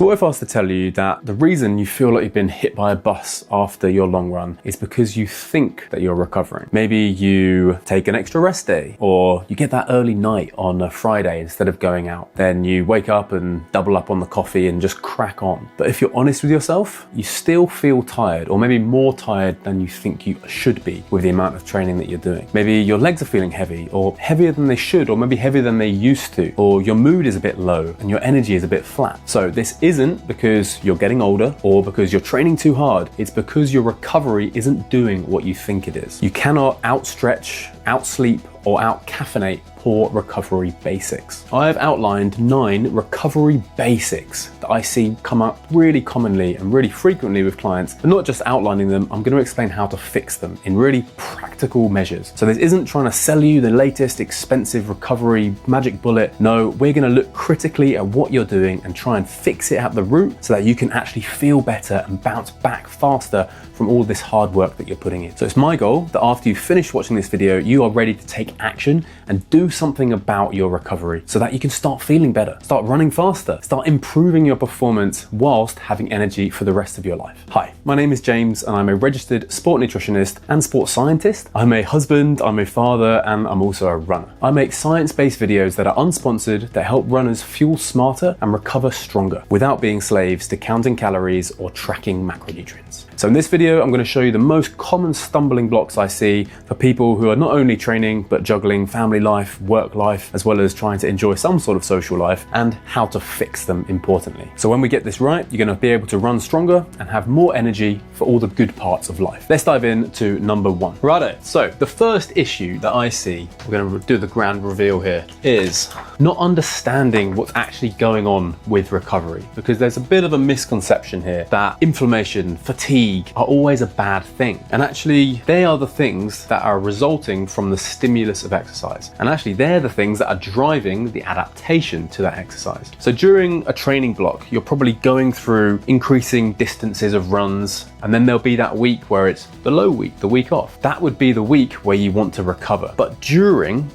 So what if I was to tell you that the reason you feel like you've been hit by a bus after your long run is because you think that you're recovering? Maybe you take an extra rest day, or you get that early night on a Friday instead of going out. Then you wake up and double up on the coffee and just crack on. But if you're honest with yourself, you still feel tired, or maybe more tired than you think you should be with the amount of training that you're doing. Maybe your legs are feeling heavy, or heavier than they should, or maybe heavier than they used to, or your mood is a bit low and your energy is a bit flat. So this isn't because you're getting older or because you're training too hard. It's because your recovery isn't doing what you think it is. You cannot outstretch, outsleep, or out-caffeinate poor recovery basics. I have outlined 9 recovery basics that I see come up really commonly and really frequently with clients, but not just outlining them, I'm going to explain how to fix them in really practical measures. So this isn't trying to sell you the latest expensive recovery magic bullet. No, we're going to look critically at what you're doing and try and fix it at the root so that you can actually feel better and bounce back faster from all this hard work that you're putting in. So it's my goal that after you finish watching this video, you are ready to take action and do something about your recovery so that you can start feeling better, start running faster, start improving your performance whilst having energy for the rest of your life. Hi, my name is James and I'm a registered sport nutritionist and sports scientist. I'm a husband, I'm a father, and I'm also a runner. I make science-based videos that are unsponsored that help runners fuel smarter and recover stronger without being slaves to counting calories or tracking macronutrients. So in this video, I'm going to show you the most common stumbling blocks I see for people who are not only training, but juggling family life, work life, as well as trying to enjoy some sort of social life, and how to fix them importantly. So when we get this right, you're going to be able to run stronger and have more energy for all the good parts of life. Let's dive into number 1. Righto, so the first issue that I see, we're going to do the grand reveal here, is not understanding what's actually going on with recovery, because there's a bit of a misconception here that inflammation, fatigue are always a bad thing. And actually, they are the things that are resulting from the stimulus of exercise. And actually, they're the things that are driving the adaptation to that exercise. So during a training block, you're probably going through increasing distances of runs, and then there'll be that week where it's the low week, the week off. That would be the week where you want to recover. But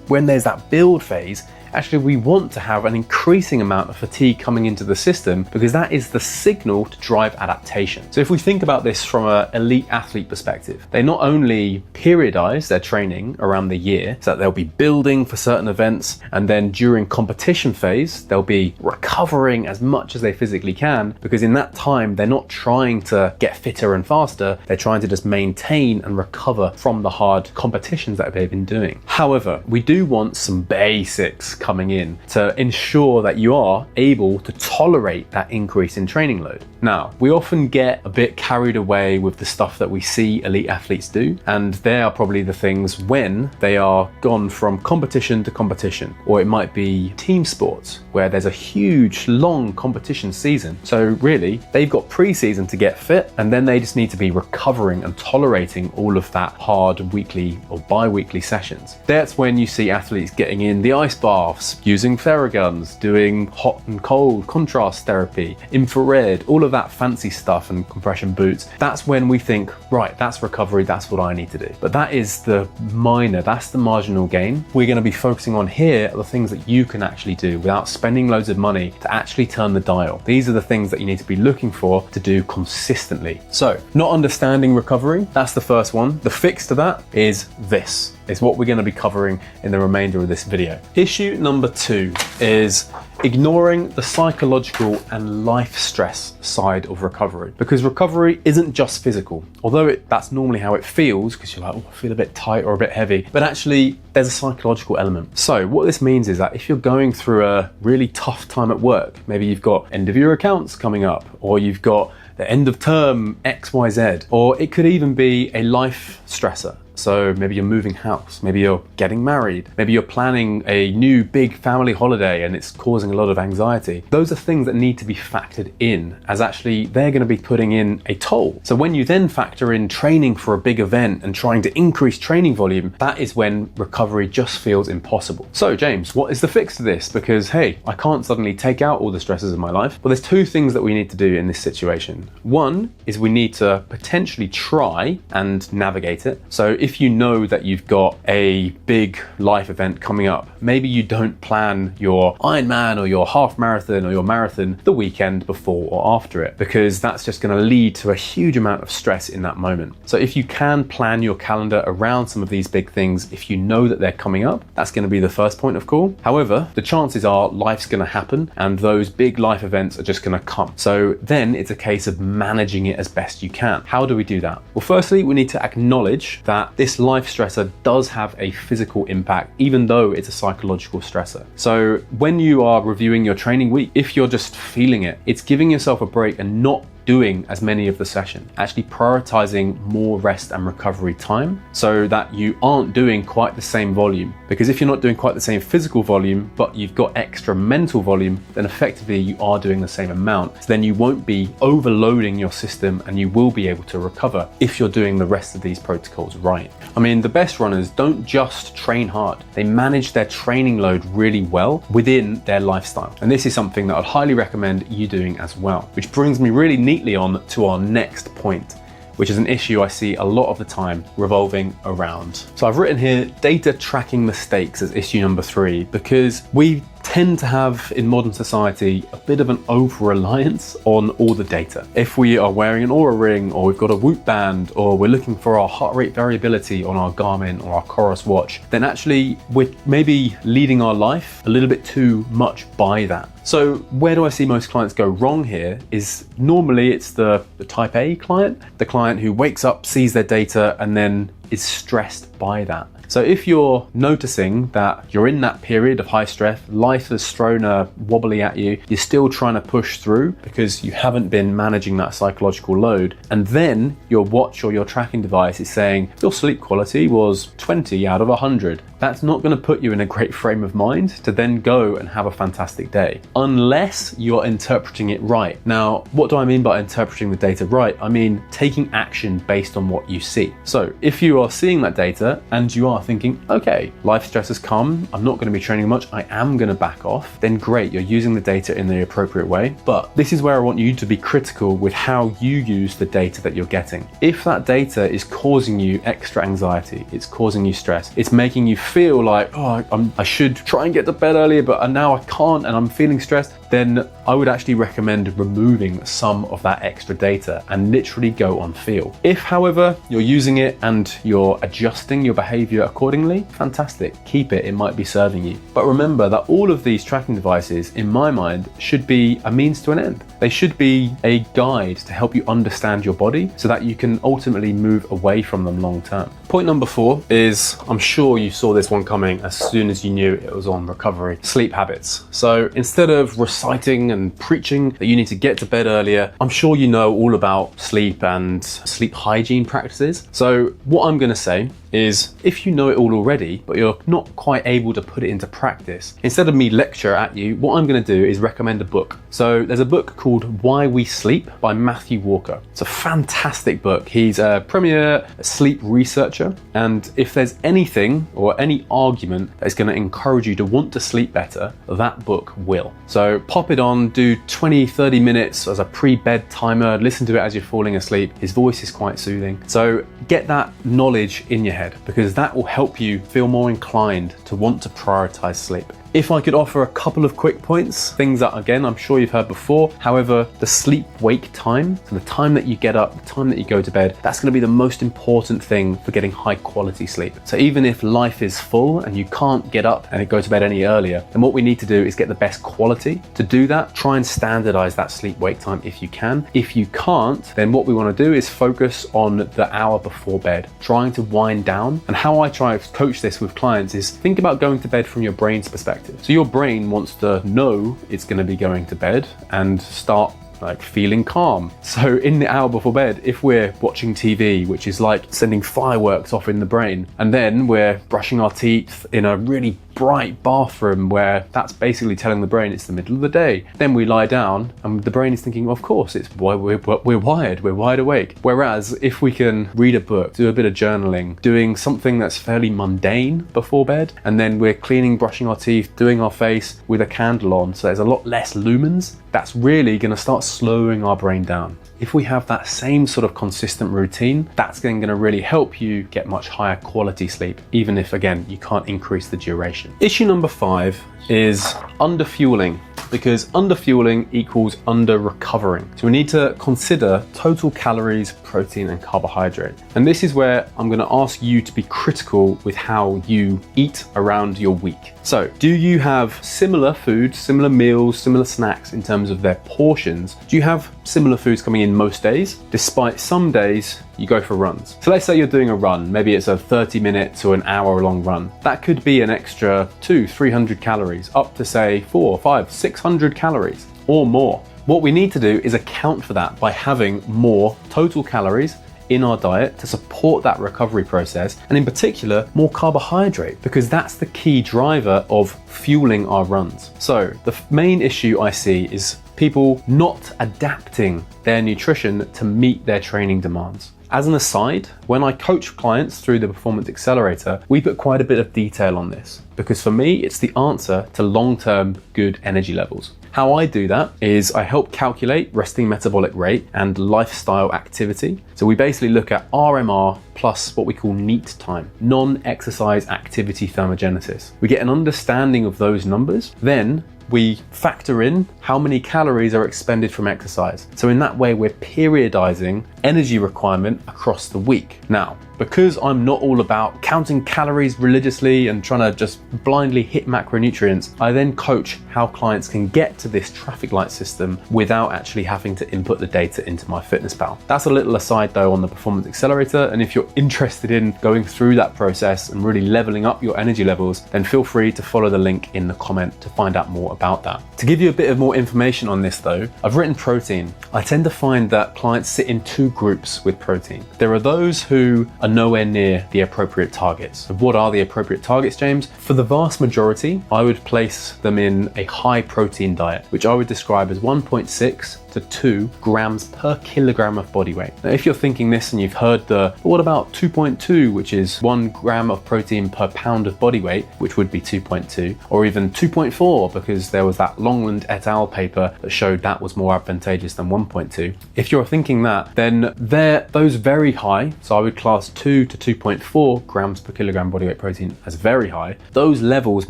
when there's that build phase, actually we want to have an increasing amount of fatigue coming into the system, because that is the signal to drive adaptation. So if we think about this from an elite athlete perspective, they not only periodize their training around the year, so that they'll be building for certain events, and then during competition phase, they'll be recovering as much as they physically can, because in that time, they're not trying to get fitter and faster, they're trying to just maintain and recover from the hard competitions that they've been doing. However, we do want some basics coming in to ensure that you are able to tolerate that increase in training load. Now, we often get a bit carried away with the stuff that we see elite athletes do, and they are probably the things when they are gone from competition to competition, or it might be team sports where there's a huge long competition season. So really, they've got pre-season to get fit, and then they just need to be recovering and tolerating all of that hard weekly or bi-weekly sessions. That's when you see athletes getting in the ice baths, using Theraguns, doing hot and cold contrast therapy, infrared, all of that fancy stuff, and compression boots. That's when we think, right, that's recovery, that's what I need to do. But that is the minor, that's the marginal gain. We're going to be focusing on here are the things that you can actually do without spending loads of money to actually turn the dial. These are the things that you need to be looking for to do consistently. So, not understanding recovery, that's the first one. The fix to that is this. Is what we're going to be covering in the remainder of this video. Issue number 2 is ignoring the psychological and life stress side of recovery, because recovery isn't just physical, although that's normally how it feels, because you're like, oh, I feel a bit tight or a bit heavy, but actually there's a psychological element. So what this means is that if you're going through a really tough time at work, maybe you've got end of year accounts coming up, or you've got the end of term XYZ, or it could even be a life stressor. So maybe you're moving house, maybe you're getting married, maybe you're planning a new big family holiday and it's causing a lot of anxiety. Those are things that need to be factored in, as actually they're going to be putting in a toll. So when you then factor in training for a big event and trying to increase training volume, that is when recovery just feels impossible. So James, what is the fix to this? Because hey, I can't suddenly take out all the stresses of my life. Well, there's 2 things that we need to do in this situation. One is we need to potentially try and navigate it. So if you know that you've got a big life event coming up, maybe you don't plan your Ironman or your half marathon or your marathon the weekend before or after it, because that's just going to lead to a huge amount of stress in that moment. So if you can plan your calendar around some of these big things, if you know that they're coming up, that's going to be the first point of call. However, the chances are life's going to happen and those big life events are just going to come. So then it's a case of managing it as best you can. How do we do that? Well, firstly, we need to acknowledge that this life stressor does have a physical impact, even though it's a psychological stressor. So when you are reviewing your training week, if you're just feeling it, it's giving yourself a break and not doing as many of the session, actually prioritizing more rest and recovery time so that you aren't doing quite the same volume. Because if you're not doing quite the same physical volume, but you've got extra mental volume, then effectively you are doing the same amount. So then you won't be overloading your system and you will be able to recover if you're doing the rest of these protocols right. I mean, the best runners don't just train hard, they manage their training load really well within their lifestyle. And this is something that I'd highly recommend you doing as well, which brings me really neatly on to our next point, which is an issue I see a lot of the time revolving around. So I've written here data tracking mistakes as issue number 3, because we tend to have in modern society a bit of an over-reliance on all the data. If we are wearing an Oura ring, or we've got a Whoop band, or we're looking for our heart rate variability on our Garmin or our Chorus watch, then actually we're maybe leading our life a little bit too much by that. So where do I see most clients go wrong here is normally it's the type A client, the client who wakes up, sees their data, and then is stressed by that. So if you're noticing that you're in that period of high stress, life has thrown a wobbly at you, you're still trying to push through because you haven't been managing that psychological load, and then your watch or your tracking device is saying your sleep quality was 20 out of 100, that's not going to put you in a great frame of mind to then go and have a fantastic day, unless you're interpreting it right. Now, what do I mean by interpreting the data right? I mean taking action based on what you see. So if you are seeing that data and you are thinking, okay, life stress has come, I'm not going to be training much, I am going to back off, then great, you're using the data in the appropriate way. But this is where I want you to be critical with how you use the data that you're getting. If that data is causing you extra anxiety, it's causing you stress, it's making you feel like, oh, I should try and get to bed earlier, but now I can't and I'm feeling stressed, then I would actually recommend removing some of that extra data and literally go on feel. If, however, you're using it and you're adjusting your behavior accordingly, fantastic, keep it, it might be serving you. But remember that all of these tracking devices, in my mind, should be a means to an end. They should be a guide to help you understand your body so that you can ultimately move away from them long term. Point number 4 is, I'm sure you saw this one coming as soon as you knew it was on recovery, sleep habits. So instead of reciting and preaching that you need to get to bed earlier, I'm sure you know all about sleep and sleep hygiene practices. So what I'm going to say is, if you know it all already, but you're not quite able to put it into practice, instead of me lecture at you, what I'm going to do is recommend a book. So there's a book called Why We Sleep by Matthew Walker. It's a fantastic book. He's a premier sleep researcher, and if there's anything or any argument that is going to encourage you to want to sleep better, that book will. So pop it on, do 20-30 minutes as a pre-bed timer, listen to it as you're falling asleep. His voice is quite soothing. So get that knowledge in your head, because that will help you feel more inclined to want to prioritize sleep. If I could offer a couple of quick points, things that, again, I'm sure you've heard before. However, the sleep-wake time, so the time that you get up, the time that you go to bed, that's going to be the most important thing for getting high-quality sleep. So even if life is full and you can't get up and go to bed any earlier, then what we need to do is get the best quality. To do that, try and standardize that sleep-wake time if you can. If you can't, then what we want to do is focus on the hour before bed, trying to wind down. And how I try to coach this with clients is think about going to bed from your brain's perspective. So your brain wants to know it's going to be going to bed and start like feeling calm. So in the hour before bed, if we're watching TV, which is like sending fireworks off in the brain, and then we're brushing our teeth in a really bright bathroom where that's basically telling the brain it's the middle of the day. Then we lie down and the brain is thinking, well, of course, it's why we're wired, we're wide awake. Whereas if we can read a book, do a bit of journaling, doing something that's fairly mundane before bed, and then we're cleaning, brushing our teeth, doing our face with a candle on, so there's a lot less lumens, that's really going to start slowing our brain down. If we have that same sort of consistent routine, that's then going to really help you get much higher quality sleep, even if, again, you can't increase the duration. Issue number 5 is underfueling, because underfueling equals under-recovering. So we need to consider total calories, protein, and carbohydrate. And this is where I'm going to ask you to be critical with how you eat around your week. So, do you have similar foods, similar meals, similar snacks in terms of their portions? Do you have similar foods coming in most days, despite some days you go for runs? So let's say you're doing a run, maybe it's a 30 minutes or an hour long run. That could be an extra 200-300 calories, up to say 400, 500, 600 calories or more. What we need to do is account for that by having more total calories in our diet to support that recovery process, and in particular more carbohydrate, because that's the key driver of fueling our runs. So the main issue I see is people not adapting their nutrition to meet their training demands. As an aside, when I coach clients through the Performance Accelerator, we put quite a bit of detail on this, because for me, it's the answer to long-term good energy levels. How I do that is I help calculate resting metabolic rate and lifestyle activity. So we basically look at RMR plus what we call NEAT time, non-exercise activity thermogenesis. We get an understanding of those numbers, then we factor in how many calories are expended from exercise. So in that way, we're periodizing energy requirement across the week. Now, because I'm not all about counting calories religiously and trying to just blindly hit macronutrients, I then coach how clients can get to this traffic light system without actually having to input the data into MyFitnessPal. That's a little aside though on the Performance Accelerator, and if you're interested in going through that process and really leveling up your energy levels, then feel free to follow the link in the comment to find out more about that. To give you a bit of more information on this though, I've written protein. I tend to find that clients sit in two groups with protein. There are those who are nowhere near the appropriate targets. What are the appropriate targets, James? For the vast majority, I would place them in a high protein diet, which I would describe as 1.6 to 2 grams per kilogram of body weight. Now, if you're thinking this and you've heard what about 2.2, which is 1 gram of protein per pound of body weight, which would be 2.2, or even 2.4, because there was that Longland et al. Paper that showed that was more advantageous than 1.2. If you're thinking that, then those very high, so I would class 2 to 2.4 grams per kilogram body weight protein as very high. Those levels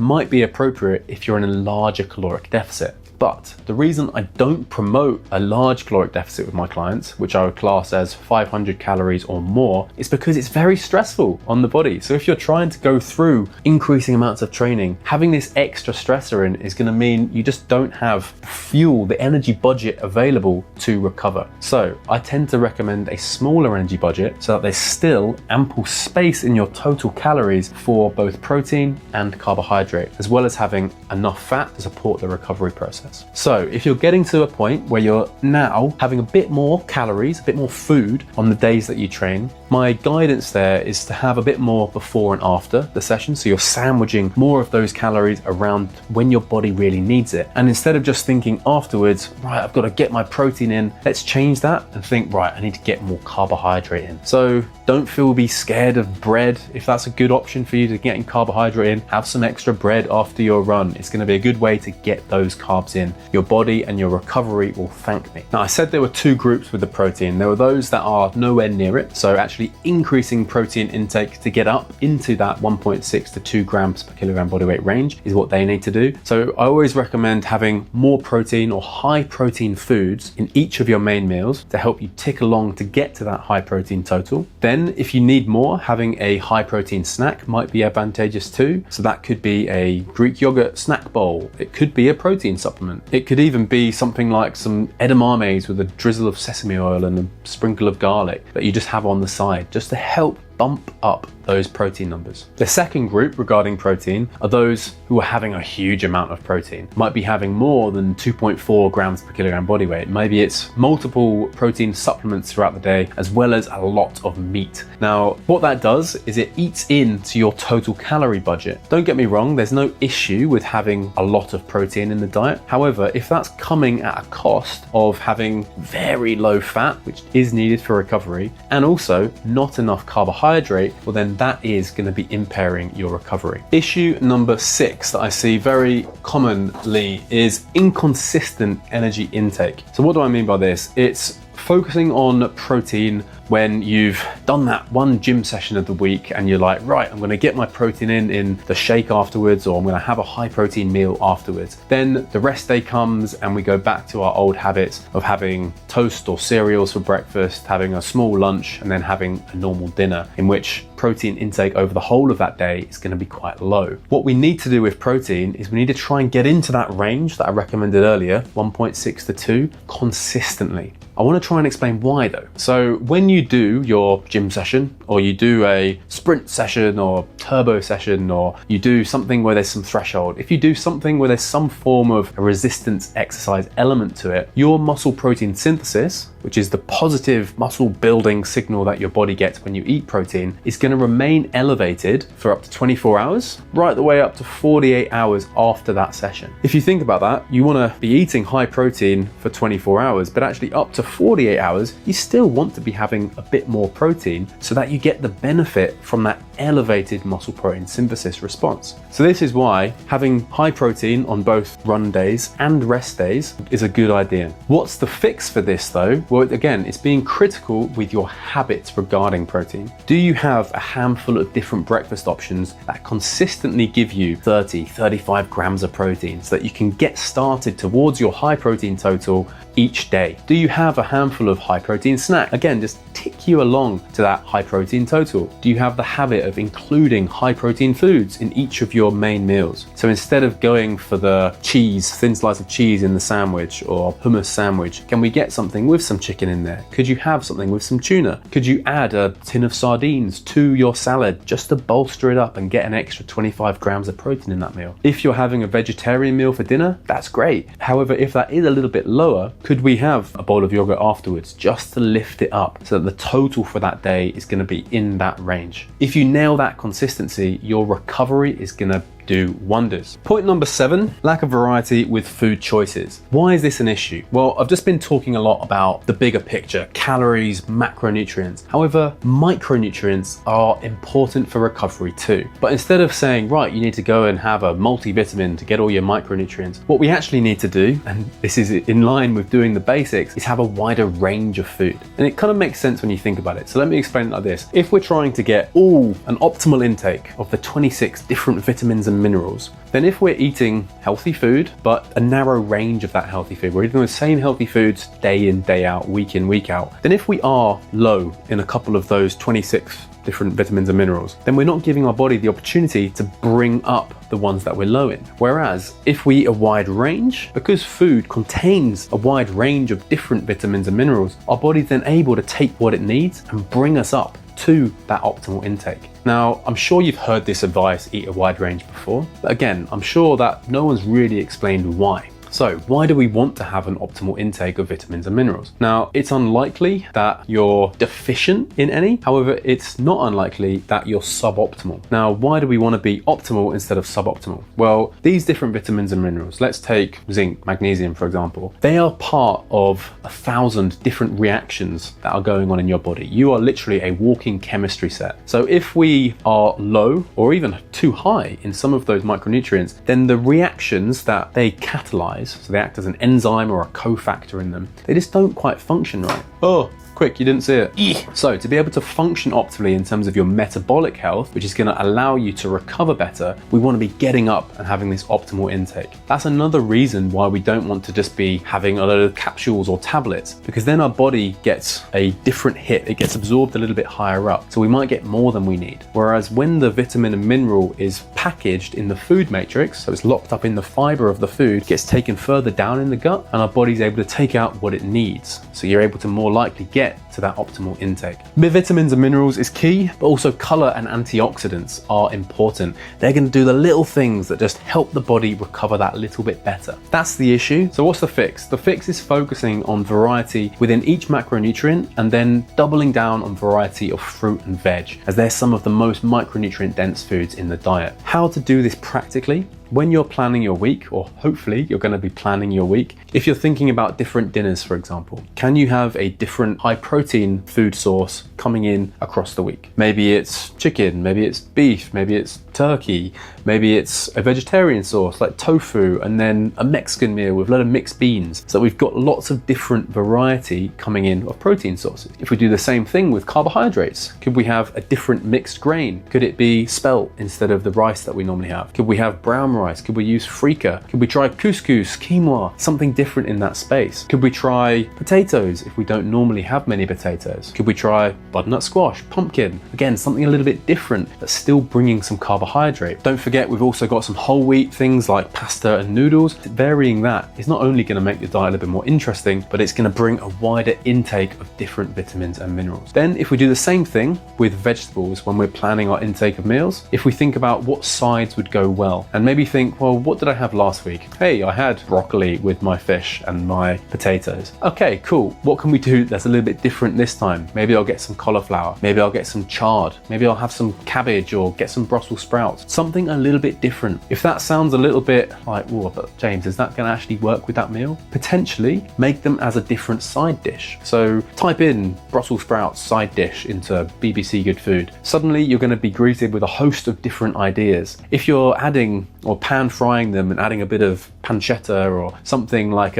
might be appropriate if you're in a larger caloric deficit. But the reason I don't promote a large caloric deficit with my clients, which I would class as 500 calories or more, is because it's very stressful on the body. So if you're trying to go through increasing amounts of training, having this extra stressor in is going to mean you just don't have fuel, the energy budget available to recover. So I tend to recommend a smaller energy budget so that there's still ample space in your total calories for both protein and carbohydrate, as well as having enough fat to support the recovery process. So if you're getting to a point where you're now having a bit more calories, a bit more food on the days that you train, my guidance there is to have a bit more before and after the session. So you're sandwiching more of those calories around when your body really needs it. And instead of just thinking afterwards, right, I've got to get my protein in, let's change that and think, right, I need to get more carbohydrate in. So don't be scared of bread. If that's a good option for you to get in carbohydrate in, have some extra bread after your run. It's going to be a good way to get those carbs in. Your body and your recovery will thank me. Now, I said there were two groups with the protein. There were those that are nowhere near it, so actually increasing protein intake to get up into that 1.6 to 2 grams per kilogram body weight range is what they need to do. So I always recommend having more protein or high protein foods in each of your main meals to help you tick along to get to that high protein total. Then if you need more, having a high protein snack might be advantageous too. So that could be a Greek yogurt snack bowl. It could be a protein supplement. It could even be something like some edamames with a drizzle of sesame oil and a sprinkle of garlic that you just have on the side, just to help bump up those protein numbers. The second group regarding protein are those who are having a huge amount of protein. Might be having more than 2.4 grams per kilogram body weight. Maybe it's multiple protein supplements throughout the day, as well as a lot of meat. Now, what that does is it eats into your total calorie budget. Don't get me wrong, there's no issue with having a lot of protein in the diet. However, if that's coming at a cost of having very low fat, which is needed for recovery, and also not enough carbohydrate, well then that is going to be impairing your recovery. Issue number 6 that I see very commonly is inconsistent energy intake. So what do I mean by this? It's focusing on protein when you've done that one gym session of the week and you're like, right, I'm going to get my protein in the shake afterwards, or I'm going to have a high protein meal afterwards. Then the rest day comes and we go back to our old habits of having toast or cereals for breakfast, having a small lunch, and then having a normal dinner, in which protein intake over the whole of that day is going to be quite low. What we need to do with protein is we need to try and get into that range that I recommended earlier, 1.6 to 2, consistently. I want to try and explain why though. So when you do your gym session, or you do a sprint session or turbo session, or you do something where there's some threshold, if you do something where there's some form of a resistance exercise element to it, your muscle protein synthesis, which is the positive muscle building signal that your body gets when you eat protein, is going to remain elevated for up to 24 hours, right the way up to 48 hours after that session. If you think about that, you want to be eating high protein for 24 hours, but actually up to 48 hours, you still want to be having a bit more protein so that you get the benefit from that elevated muscle protein synthesis response. So this is why having high protein on both run days and rest days is a good idea. What's the fix for this though? Well, again, it's being critical with your habits regarding protein. Do you have a handful of different breakfast options that consistently give you 30, 35 grams of protein so that you can get started towards your high protein total each day? Do you have a handful of high protein snacks? Again, just tick you along to that high protein total. Do you have the habit of including high protein foods in each of your main meals? So instead of going for the cheese, thin slice of cheese in the sandwich or hummus sandwich, can we get something with some chicken in there? Could you have something with some tuna? Could you add a tin of sardines to your salad just to bolster it up and get an extra 25 grams of protein in that meal? If you're having a vegetarian meal for dinner, that's great. However, if that is a little bit lower, could we have a bowl of yogurt afterwards just to lift it up so that the total for that day is going to be in that range? If you nail that consistency, your recovery is going to do wonders. Point number 7, lack of variety with food choices. Why is this an issue? Well, I've just been talking a lot about the bigger picture, calories, macronutrients. However, micronutrients are important for recovery too. But instead of saying, right, you need to go and have a multivitamin to get all your micronutrients, what we actually need to do, and this is in line with doing the basics, is have a wider range of food. And it kind of makes sense when you think about it. So let me explain it like this. If we're trying to get an optimal intake of the 26 different vitamins and minerals, then if we're eating healthy food, but a narrow range of that healthy food, we're eating the same healthy foods day in, day out, week in, week out, then if we are low in a couple of those 26 different vitamins and minerals, then we're not giving our body the opportunity to bring up the ones that we're low in. Whereas if we eat a wide range, because food contains a wide range of different vitamins and minerals, our body's then able to take what it needs and bring us up to that optimal intake. Now, I'm sure you've heard this advice, eat a wide range, before, but again, I'm sure that no one's really explained why. So why do we want to have an optimal intake of vitamins and minerals? Now, it's unlikely that you're deficient in any. However, it's not unlikely that you're suboptimal. Now, why do we want to be optimal instead of suboptimal? Well, these different vitamins and minerals, let's take zinc, magnesium, for example. They are part of 1,000 different reactions that are going on in your body. You are literally a walking chemistry set. So if we are low or even too high in some of those micronutrients, then the reactions that they catalyze, so they act as an enzyme or a cofactor in them, they just don't quite function right. Oh, quick, you didn't see it. So to be able to function optimally in terms of your metabolic health, which is going to allow you to recover better, we want to be getting up and having this optimal intake. That's another reason why we don't want to just be having a load of capsules or tablets, because then our body gets a different hit. It gets absorbed a little bit higher up, so we might get more than we need. Whereas when the vitamin and mineral is packaged in the food matrix, so it's locked up in the fiber of the food, gets taken taken further down in the gut and our body's able to take out what it needs. So you're able to more likely get to that optimal intake. Vitamins and minerals is key, but also color and antioxidants are important. They're going to do the little things that just help the body recover that little bit better. That's the issue. So what's the fix? The fix is focusing on variety within each macronutrient and then doubling down on variety of fruit and veg, as they're some of the most micronutrient dense foods in the diet. How to do this practically? When you're planning your week, or hopefully you're going to be planning your week, if you're thinking about different dinners, for example, can you have a different high protein food source coming in across the week? Maybe it's chicken, maybe it's beef, maybe it's turkey, maybe it's a vegetarian source like tofu, and then a Mexican meal with a lot of mixed beans. So we've got lots of different variety coming in of protein sources. If we do the same thing with carbohydrates, could we have a different mixed grain? Could it be spelt instead of the rice that we normally have? Could we have brown rice? Could we use freekeh? Could we try couscous, quinoa, something different in that space? Could we try potatoes if we don't normally have many potatoes? Could we try butternut squash, pumpkin? Again, something a little bit different, but still bringing some carbohydrate. Don't forget, we've also got some whole wheat things like pasta and noodles. Varying that is not only going to make the diet a little bit more interesting, but it's going to bring a wider intake of different vitamins and minerals. Then if we do the same thing with vegetables when we're planning our intake of meals, if we think about what sides would go well, and maybe think, well, what did I have last week? Hey, I had broccoli with my fish and my potatoes. Okay, cool. What can we do that's a little bit different this time? Maybe I'll get some cauliflower. Maybe I'll get some chard. Maybe I'll have some cabbage or get some Brussels sprouts. Something a little bit different. If that sounds a little bit like, oh, but James, is that going to actually work with that meal? Potentially make them as a different side dish. So type in Brussels sprouts side dish into BBC Good Food. Suddenly you're going to be greeted with a host of different ideas. If you're adding or pan frying them and adding a bit of pancetta or something like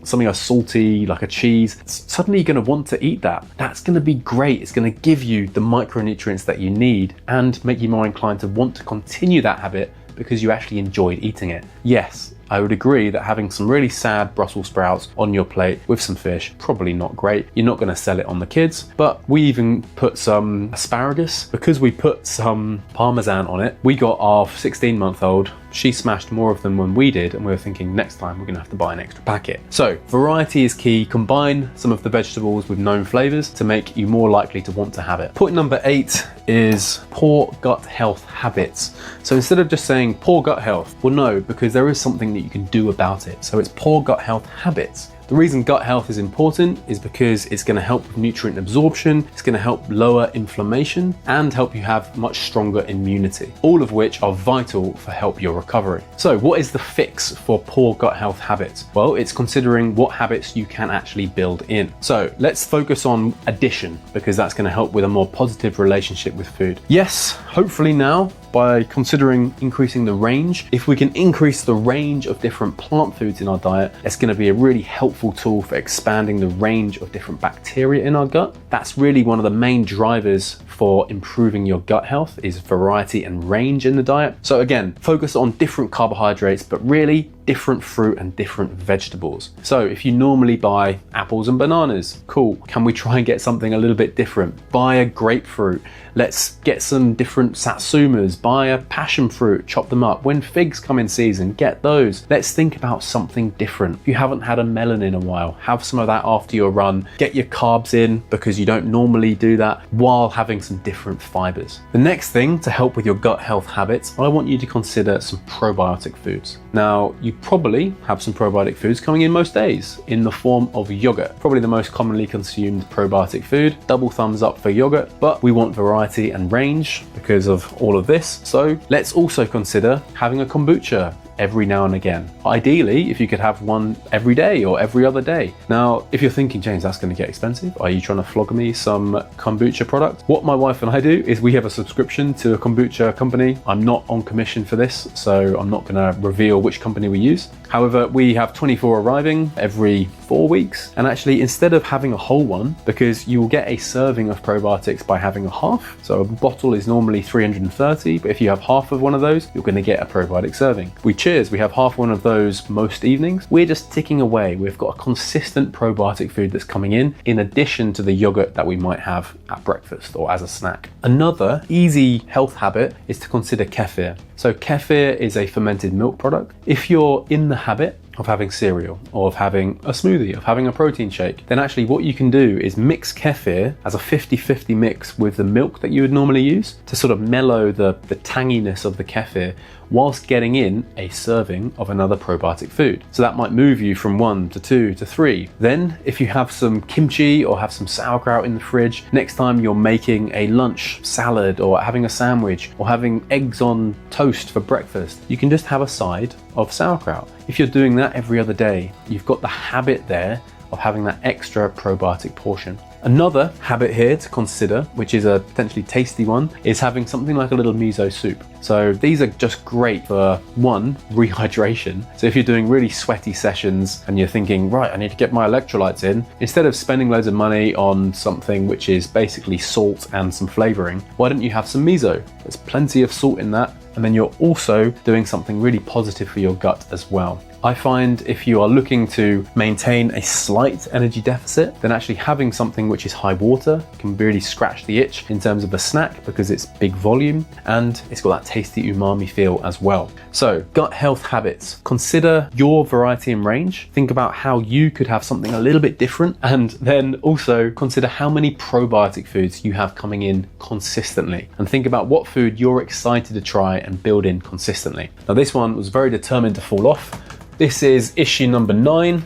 something salty like a cheese, suddenly you're going to want to eat that. That's going to be great. It's going to give you the micronutrients that you need and make you more inclined to want to continue that habit because you actually enjoyed eating it. Yes, I would agree that having some really sad Brussels sprouts on your plate with some fish, probably not great. You're not going to sell it on the kids, but we even put some asparagus because we put some Parmesan on it. We got our 16-month-old. She smashed more of them than we did, and we were thinking next time we're going to have to buy an extra packet. So variety is key. Combine some of the vegetables with known flavors to make you more likely to want to have it. Point number 8 is poor gut health habits. So instead of just saying poor gut health, well, no, because there is something that you can do about it. So it's poor gut health habits. The reason gut health is important is because it's going to help with nutrient absorption, it's going to help lower inflammation and help you have much stronger immunity, all of which are vital for help your recovery. So what is the fix for poor gut health habits? Well, it's considering what habits you can actually build in. So let's focus on addition because that's going to help with a more positive relationship with food. Yes, hopefully now, by considering increasing the range. If we can increase the range of different plant foods in our diet, it's going to be a really helpful tool for expanding the range of different bacteria in our gut. That's really one of the main drivers for improving your gut health is variety and range in the diet. So again, focus on different carbohydrates, but really different fruit and different vegetables. So if you normally buy apples and bananas, cool. Can we try and get something a little bit different? Buy a grapefruit. Let's get some different satsumas. Buy a passion fruit, chop them up. When figs come in season, get those. Let's think about something different. If you haven't had a melon in a while, have some of that after your run. Get your carbs in because you don't normally do that while having some different fibers. The next thing to help with your gut health habits, I want you to consider some probiotic foods. Now, you probably have some probiotic foods coming in most days in the form of yogurt, probably the most commonly consumed probiotic food. Double thumbs up for yogurt, but we want variety and range because of all of this. So let's also consider having a kombucha every now and again. Ideally, if you could have one every day or every other day. Now, if you're thinking, James, that's going to get expensive. Are you trying to flog me some kombucha product? What my wife and I do is we have a subscription to a kombucha company. I'm not on commission for this, so I'm not going to reveal which company we use. However, we have 24 arriving every 4 weeks. And actually, instead of having a whole one, because you will get a serving of probiotics by having a half. So a bottle is normally 330, but if you have half of one of those, you're going to get a probiotic serving. We have half one of those most evenings. We're just ticking away. We've got a consistent probiotic food that's coming in addition to the yogurt that we might have at breakfast or as a snack. Another easy health habit is to consider kefir. So kefir is a fermented milk product. If you're in the habit of having cereal, or of having a smoothie, of having a protein shake, then actually what you can do is mix kefir as a 50-50 mix with the milk that you would normally use to sort of mellow the tanginess of the kefir whilst getting in a serving of another probiotic food. So that might move you from 1 to 2 to 3. Then if you have some kimchi or have some sauerkraut in the fridge, next time you're making a lunch salad or having a sandwich or having eggs on toast for breakfast, you can just have a side of sauerkraut. If you're doing that every other day, you've got the habit there of having that extra probiotic portion. Another habit here to consider, which is a potentially tasty one, is having something like a little miso soup. So these are just great for, one, rehydration. So if you're doing really sweaty sessions and you're thinking, right, I need to get my electrolytes in, instead of spending loads of money on something which is basically salt and some flavoring, why don't you have some miso? There's plenty of salt in that, and then you're also doing something really positive for your gut as well. I find if you are looking to maintain a slight energy deficit, then actually having something which is high water can really scratch the itch in terms of a snack, because it's big volume and it's got that tasty umami feel as well. So gut health habits, consider your variety and range. Think about how you could have something a little bit different, and then also consider how many probiotic foods you have coming in consistently, and think about what food you're excited to try and build in consistently. Now this one was very determined to fall off. This is issue number 9,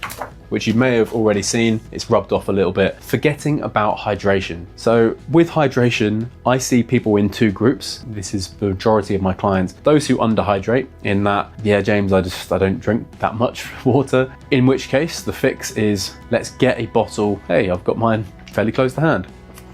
which you may have already seen. It's rubbed off a little bit. Forgetting about hydration. So with hydration, I see people in 2 groups. This is the majority of my clients. Those who underhydrate, in that, yeah, James, I don't drink that much water. In which case, the fix is, let's get a bottle. Hey, I've got mine fairly close to hand.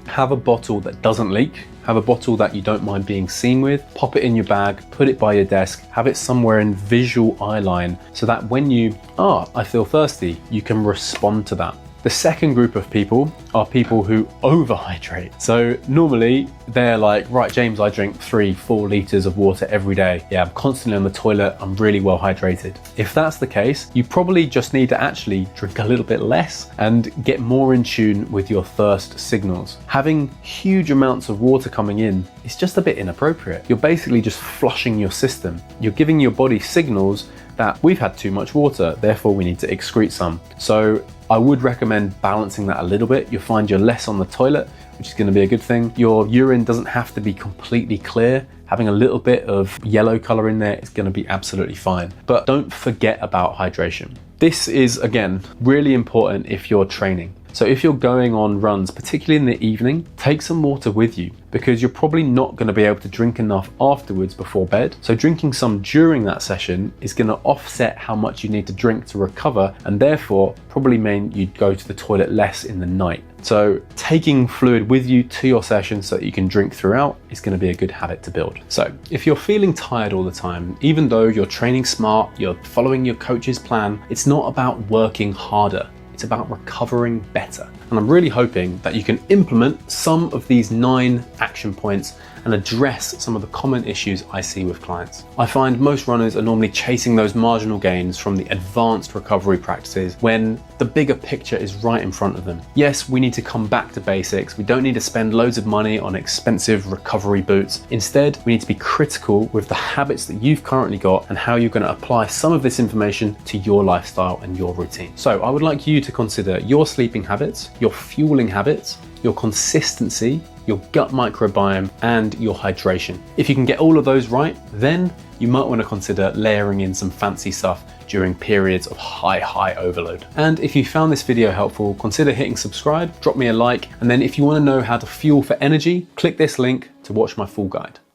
Have a bottle that doesn't leak. Have a bottle that you don't mind being seen with, pop it in your bag, put it by your desk, have it somewhere in visual eye line, so that when you, I feel thirsty, you can respond to that. The second group of people are people who overhydrate. So normally they're like, right, James, I drink 3-4 liters of water every day. Yeah, I'm constantly on the toilet. I'm really well hydrated. If that's the case, you probably just need to actually drink a little bit less and get more in tune with your thirst signals. Having huge amounts of water coming in is just a bit inappropriate. You're basically just flushing your system. You're giving your body signals that we've had too much water, therefore we need to excrete some. So I would recommend balancing that a little bit. You'll find you're less on the toilet, which is going to be a good thing. Your urine doesn't have to be completely clear. Having a little bit of yellow color in there is going to be absolutely fine. But don't forget about hydration. This is, again, really important if you're training. So if you're going on runs, particularly in the evening, take some water with you, because you're probably not going to be able to drink enough afterwards before bed. So drinking some during that session is going to offset how much you need to drink to recover, and therefore probably mean you'd go to the toilet less in the night. So taking fluid with you to your session so that you can drink throughout is going to be a good habit to build. So if you're feeling tired all the time, even though you're training smart, you're following your coach's plan, it's not about working harder. It's about recovering better. And I'm really hoping that you can implement some of these 9 action points and address some of the common issues I see with clients. I find most runners are normally chasing those marginal gains from the advanced recovery practices when the bigger picture is right in front of them. Yes, we need to come back to basics. We don't need to spend loads of money on expensive recovery boots. Instead, we need to be critical with the habits that you've currently got and how you're going to apply some of this information to your lifestyle and your routine. So I would like you to consider your sleeping habits, your fueling habits, your consistency, your gut microbiome, and your hydration. If you can get all of those right, then you might want to consider layering in some fancy stuff during periods of high overload. And if you found this video helpful, consider hitting subscribe, drop me a like, and then if you want to know how to fuel for energy, click this link to watch my full guide.